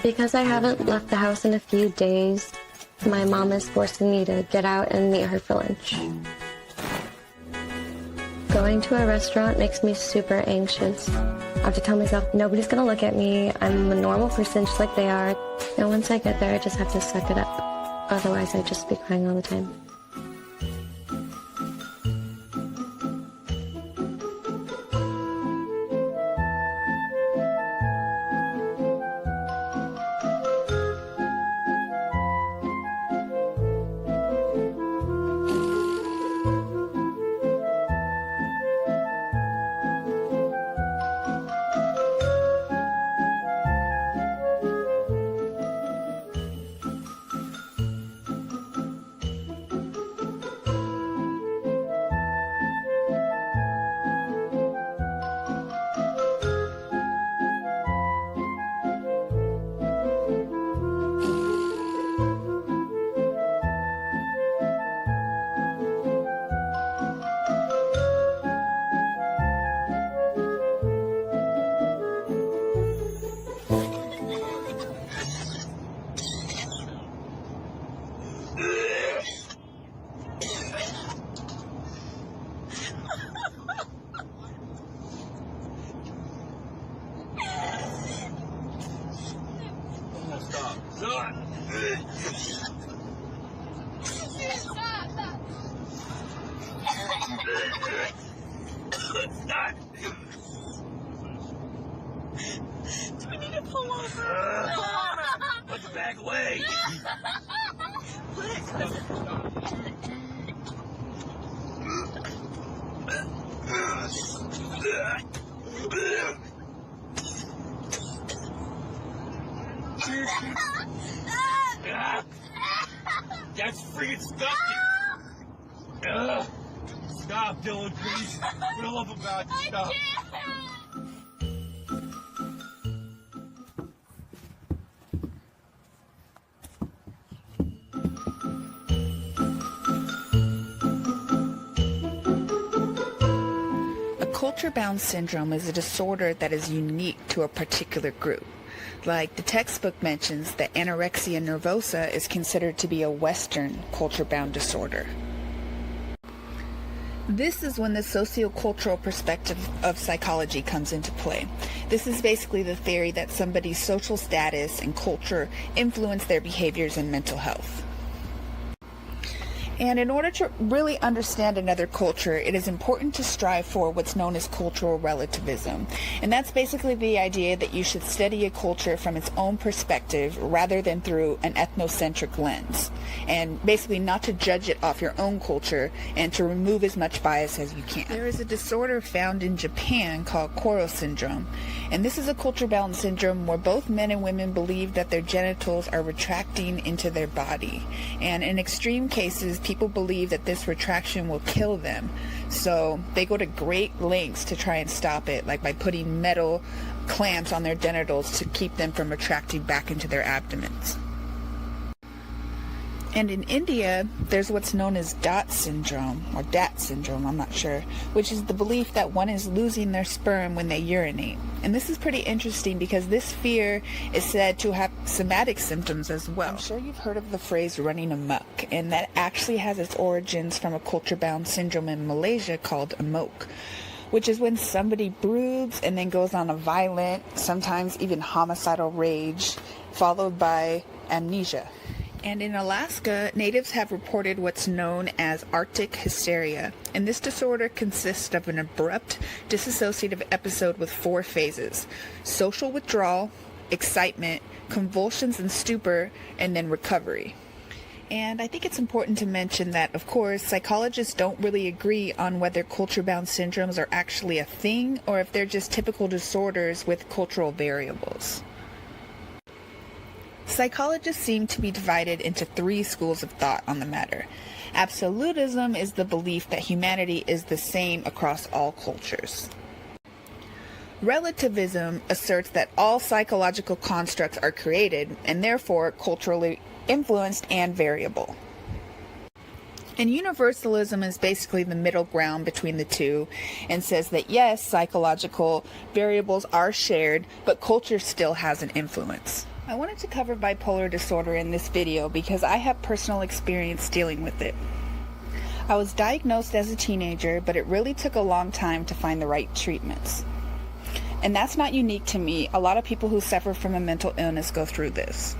Because I haven't left the house in a few days, my mom is forcing me to get out and meet her for lunch. Going to a restaurant makes me super anxious. I have to tell myself, nobody's gonna look at me. I'm a normal person just like they are. And once I get there, I just have to suck it up. Otherwise, I'd just be crying all the time. Do we need to pull over? Put the bag away. That's freaking disgusting. Stop, Dylan, please. For the love of God, stop. Culture-bound syndrome is a disorder that is unique to a particular group. Like the textbook mentions that anorexia nervosa is considered to be a Western culture-bound disorder. This is when the sociocultural perspective of psychology comes into play. This is basically the theory that somebody's social status and culture influence their behaviors and mental health. And in order to really understand another culture, it is important to strive for what's known as cultural relativism. And that's basically the idea that you should study a culture from its own perspective rather than through an ethnocentric lens. And basically not to judge it off your own culture and to remove as much bias as you can. There is a disorder found in Japan called Koro syndrome. And this is a culture-bound syndrome where both men and women believe that their genitals are retracting into their body. And in extreme cases, people believe that this retraction will kill them. So they go to great lengths to try and stop it, like by putting metal clamps on their genitals to keep them from retracting back into their abdomens. And in India, there's what's known as DAT syndrome, or DAT syndrome, I'm not sure, which is the belief that one is losing their sperm when they urinate. And this is pretty interesting because this fear is said to have somatic symptoms as well. I'm sure you've heard of the phrase running amok, and that actually has its origins from a culture-bound syndrome in Malaysia called amok, which is when somebody broods and then goes on a violent, sometimes even homicidal rage, followed by amnesia. And in Alaska, natives have reported what's known as Arctic hysteria. And this disorder consists of an abrupt, dissociative episode with 4 phases: social withdrawal, excitement, convulsions and stupor, and then recovery. And I think it's important to mention that, of course, psychologists don't really agree on whether culture-bound syndromes are actually a thing or if they're just typical disorders with cultural variables. Psychologists seem to be divided into 3 schools of thought on the matter. Absolutism is the belief that humanity is the same across all cultures. Relativism asserts that all psychological constructs are created and therefore culturally influenced and variable. And universalism is basically the middle ground between the two and says that yes, psychological variables are shared, but culture still has an influence. I wanted to cover bipolar disorder in this video because I have personal experience dealing with it. I was diagnosed as a teenager, but it really took a long time to find the right treatments. And that's not unique to me. A lot of people who suffer from a mental illness go through this.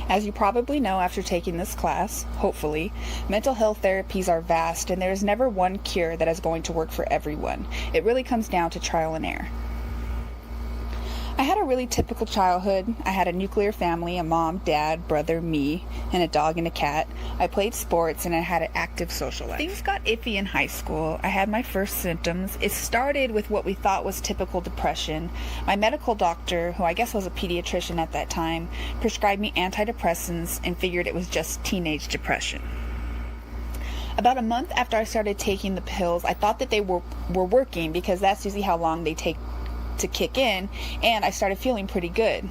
As you probably know after taking this class, hopefully, mental health therapies are vast and there is never one cure that is going to work for everyone. It really comes down to trial and error. I had a really typical childhood. I had a nuclear family, a mom, dad, brother, me, and a dog and a cat. I played sports and I had an active social life. Things got iffy in high school. I had my first symptoms. It started with what we thought was typical depression. My medical doctor, who I guess was a pediatrician at that time, prescribed me antidepressants and figured it was just teenage depression. About a month after I started taking the pills, I thought that they were working because that's usually how long they take to kick in, and I started feeling pretty good.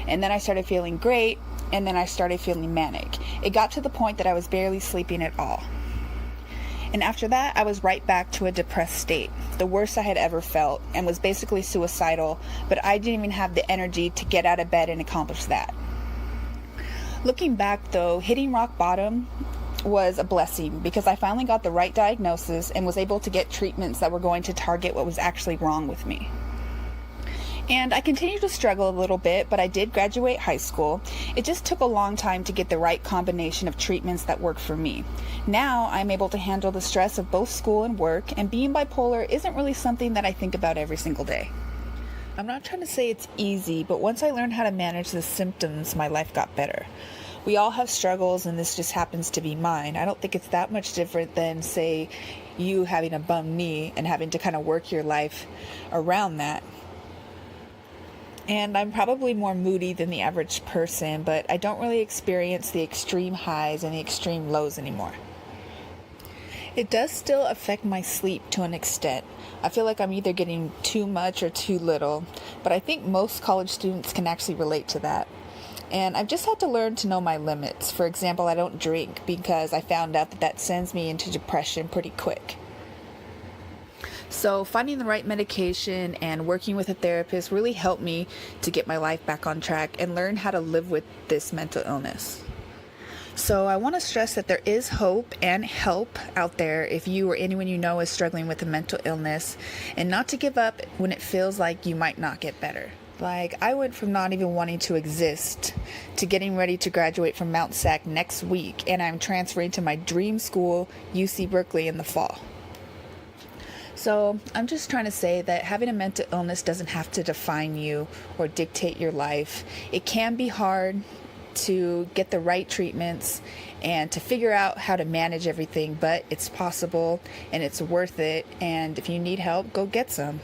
And then I started feeling great, and then I started feeling manic. It got to the point that I was barely sleeping at all. And after that, I was right back to a depressed state, the worst I had ever felt, and was basically suicidal, but I didn't even have the energy to get out of bed and accomplish that. Looking back though, hitting rock bottom was a blessing because I finally got the right diagnosis and was able to get treatments that were going to target what was actually wrong with me. And I continued to struggle a little bit, but I did graduate high school. It just took a long time to get the right combination of treatments that worked for me. Now I'm able to handle the stress of both school and work, and being bipolar isn't really something that I think about every single day. I'm not trying to say it's easy, but once I learned how to manage the symptoms, my life got better. We all have struggles, and this just happens to be mine. I don't think it's that much different than, say, you having a bum knee and having to kind of work your life around that. And I'm probably more moody than the average person, but I don't really experience the extreme highs and the extreme lows anymore. It does still affect my sleep to an extent. I feel like I'm either getting too much or too little, but I think most college students can actually relate to that. And I've just had to learn to know my limits. For example, I don't drink because I found out that sends me into depression pretty quick. So finding the right medication and working with a therapist really helped me to get my life back on track and learn how to live with this mental illness. So I want to stress that there is hope and help out there if you or anyone you know is struggling with a mental illness, and not to give up when it feels like you might not get better. Like, I went from not even wanting to exist to getting ready to graduate from Mount SAC next week, and I'm transferring to my dream school, UC Berkeley, in the fall. So I'm just trying to say that having a mental illness doesn't have to define you or dictate your life. It can be hard to get the right treatments and to figure out how to manage everything, but it's possible and it's worth it. And if you need help, go get some.